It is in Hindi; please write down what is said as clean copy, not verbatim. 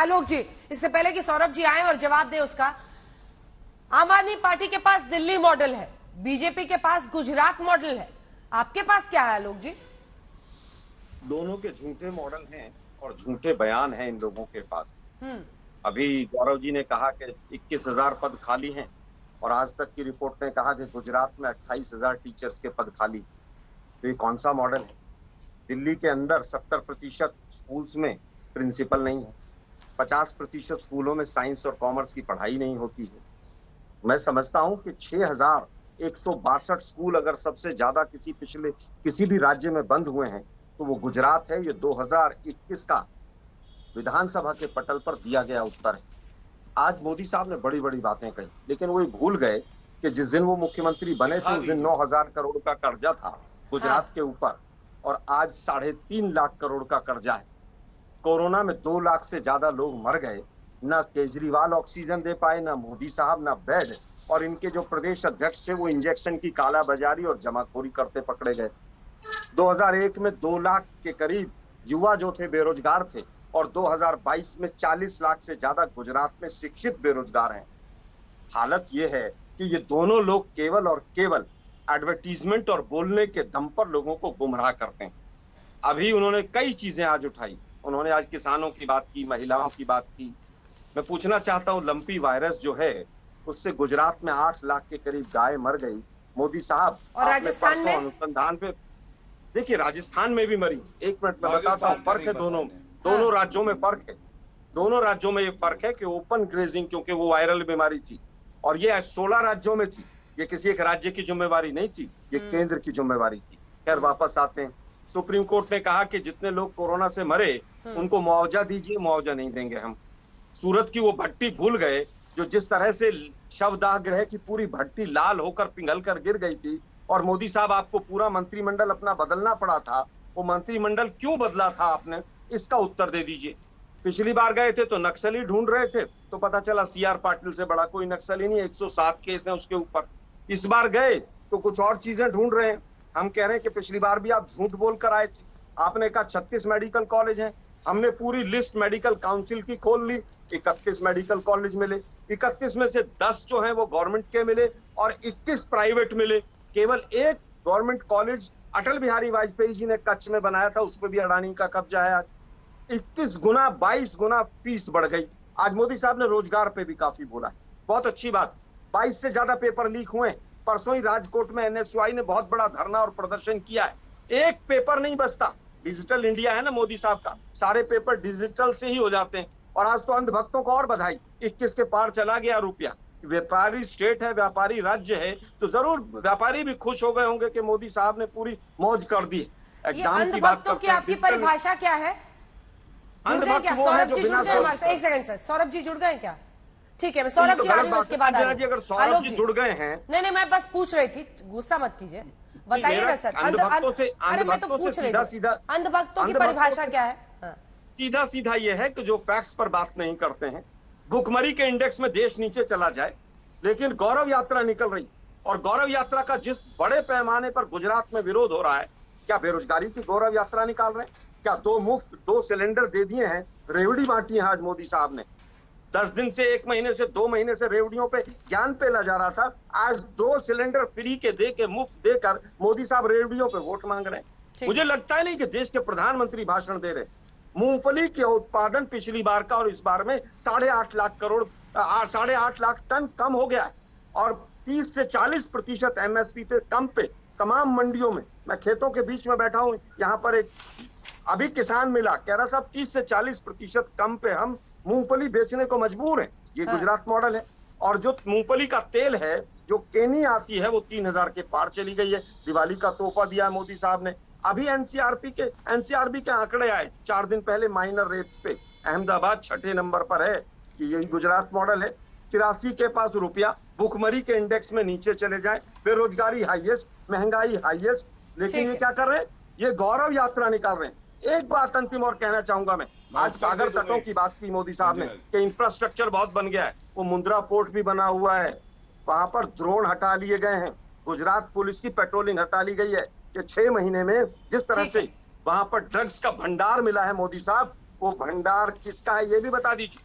आलोक जी, इससे पहले कि सौरभ जी आए और जवाब दें उसका, आम आदमी पार्टी के पास दिल्ली मॉडल है, बीजेपी के पास गुजरात मॉडल है, आपके पास क्या है आलोक जी? दोनों के झूठे मॉडल हैं और झूठे बयान हैं इन लोगों के पास। अभी गौरव जी ने कहा कि 21,000 पद खाली हैं और आज तक की रिपोर्ट ने कहा कि गुजरात में 28,000 टीचर्स के पद खाली। तो ये कौन सा मॉडल है? दिल्ली के अंदर 70% स्कूल्स में प्रिंसिपल नहीं है, 50% स्कूलों में साइंस और कॉमर्स की पढ़ाई नहीं होती है। मैं समझता हूं कि 6,162 स्कूल अगर सबसे ज्यादा किसी भी राज्य में बंद हुए हैं तो वो गुजरात है। ये 2021 का विधानसभा के पटल पर दिया गया उत्तर है। आज मोदी साहब ने बड़ी बड़ी बातें कही, लेकिन वो भूल गए कि जिस दिन वो मुख्यमंत्री बने थे उस दिन 9,000 करोड़ का कर्जा था गुजरात के ऊपर और आज 3.5 लाख करोड़ का कर्जा है। कोरोना में 2 लाख से ज्यादा लोग मर गए, ना केजरीवाल ऑक्सीजन दे पाए, ना मोदी साहब, ना बेड, और इनके जो प्रदेश अध्यक्ष थे वो इंजेक्शन की कालाबाजारी और जमाखोरी करते पकड़े गए। 2001 में 2 लाख के करीब युवा जो थे बेरोजगार थे और 2022 में 40 लाख से ज्यादा गुजरात में शिक्षित बेरोजगार हैं। हालत यह है कि ये दोनों लोग केवल और केवल एडवर्टीजमेंट और बोलने के दम पर लोगों को गुमराह करते हैं। अभी उन्होंने कई चीजें आज उठाई, उन्होंने आज किसानों की बात की, महिलाओं की बात की। मैं पूछना चाहता हूं, लंपी वायरस जो है उससे गुजरात में 8 लाख के करीब गाय मर गई। मोदी साहब, और राजस्थान में अनुसंधान पे देखिए, राजस्थान में भी मरी। एक मिनट में बताता हूँ, फर्क है दोनों राज्यों में फर्क है। दोनों राज्यों में ये फर्क है कि ओपन ग्रेजिंग, क्योंकि वो वायरल बीमारी थी और ये 16 राज्यों में थी। ये किसी एक राज्य की जिम्मेवारी नहीं थी, ये केंद्र की जिम्मेवारी थी। खैर, वापस आते हैं। सुप्रीम कोर्ट ने कहा कि जितने लोग कोरोना से मरे उनको मुआवजा दीजिए। मुआवजा नहीं देंगे हम। सूरत की वो भट्टी भूल गए जो जिस तरह से शवदाह गृह की पूरी भट्टी लाल होकर पिघल कर गिर गई थी और मोदी साहब आपको पूरा मंत्रिमंडल अपना बदलना पड़ा था। वो मंत्रिमंडल क्यों बदला था आपने, इसका उत्तर दे दीजिए। पिछली बार गए थे तो नक्सली ढूंढ रहे थे, तो पता चला सीआर पाटिल से बड़ा कोई नक्सली नहीं, 107 केस हैं उसके ऊपर। इस बार गए तो कुछ और चीजें ढूंढ रहे हैं। हम कह रहे हैं कि पिछली बार भी आप झूठ बोलकर आए थे। आपने कहा 36 मेडिकल कॉलेज हैं, हमने पूरी लिस्ट मेडिकल काउंसिल की खोल ली, 31 मेडिकल कॉलेज मिले। 31 में से 10 जो हैं वो गवर्नमेंट के मिले और 21 प्राइवेट मिले। केवल एक गवर्नमेंट कॉलेज अटल बिहारी वाजपेयी जी ने कच्छ में बनाया था, उस पर भी अडानी का कब्जा है। आज 21 गुना 22 गुना फीस बढ़ गई। आज मोदी साहब ने रोजगार पे भी काफी बोला है, बहुत अच्छी बात। 22 से ज्यादा पेपर लीक हुए। परसों ही राजकोट में एनएसयूआई ने बहुत बड़ा धरना और प्रदर्शन किया है। एक पेपर नहीं बचता। डिजिटल इंडिया है ना मोदी साहब का, सारे पेपर डिजिटल से ही हो जाते हैं। और आज तो अंधभक्तों को और बधाई, 21 के पार चला गया रुपया। व्यापारी स्टेट है, व्यापारी राज्य है, तो जरूर व्यापारी भी खुश हो गए होंगे कि मोदी साहब ने पूरी मौज कर दी। एग्जाम की बात करते हैं। आपकी परिभाषा क्या है? अंधभक्त वो है जो बिना एक सेकंड सर, सौरभ जी जुड़ गए क्या? ठीक है, मैं सौरभ जी आ रही हूं, उसके बाद अगर सौरभ जी जुड़ गए हैं। नहीं, मैं बस पूछ रही थी, गुस्सा मत कीजिए, बताइएगा सर। अरे मैं तो पूछ रही थी, अंधभक्तों की परिभाषा क्या है? सीधा सीधा ये है कि जो फैक्ट्स पर बात नहीं करते हैं। भुखमरी के इंडेक्स में देश नीचे चला जाए, लेकिन गौरव यात्रा निकल रही और गौरव यात्रा का जिस बड़े पैमाने पर गुजरात में विरोध हो रहा है, क्या बेरोजगारी की गौरव यात्रा निकाल रहे हैं? क्या 2 सिलेंडर दे दिए हैं, रेवड़ी बांटी है आज मोदी साहब ने। 10 दिन से 1 महीने से 2 महीने से रेवड़ियों पे ज्ञान पेला जा रहा था, आज 2 सिलेंडर फ्री के दे के मुफ्त देकर मोदी साहब रेवड़ियों पे वोट मांग रहे हैं। मुझे लगता है नहीं कि देश के प्रधानमंत्री भाषण दे रहे। मूंगफली के उत्पादन पिछली बार का और इस बार में 8.5 लाख टन कम हो गया है और 30 से 40% एमएसपी पे कम पे तमाम मंडियों में। मैं खेतों के बीच में बैठा हूं, यहाँ पर एक अभी किसान मिला, कह रहा साहब 30 से 40% कम पे हम मूंगफली बेचने को मजबूर हैं। ये गुजरात मॉडल है। और जो मूंगफली का तेल है, जो केनी आती है, वो 3,000 के पार चली गई है। दिवाली का तोहफा दिया मोदी साहब ने। अभी एनसीआरबी के आंकड़े आए 4 दिन पहले माइनर रेट्स पे। अहमदाबाद 6ठे नंबर पर है कि यही गुजरात मॉडल है। 83 के पास रुपया, भुखमरी के इंडेक्स में नीचे चले जाए, बेरोजगारी हाईएस्ट, महंगाई हाईएस्ट, लेकिन ये क्या कर रहे हैं? ये गौरव यात्रा निकाल रहे हैं। एक बात अंतिम और कहना चाहूंगा मैं, आज सागर तटों की बात की मोदी साहब ने कि इंफ्रास्ट्रक्चर बहुत बन गया है। वो मुंद्रा पोर्ट भी बना हुआ है, वहां पर ड्रोन हटा लिए गए हैं, गुजरात पुलिस की पेट्रोलिंग हटा ली गई है कि 6 महीने में जिस तरह से वहां पर ड्रग्स का भंडार मिला है मोदी साहब, वो भंडार किसका है ये भी बता दीजिए।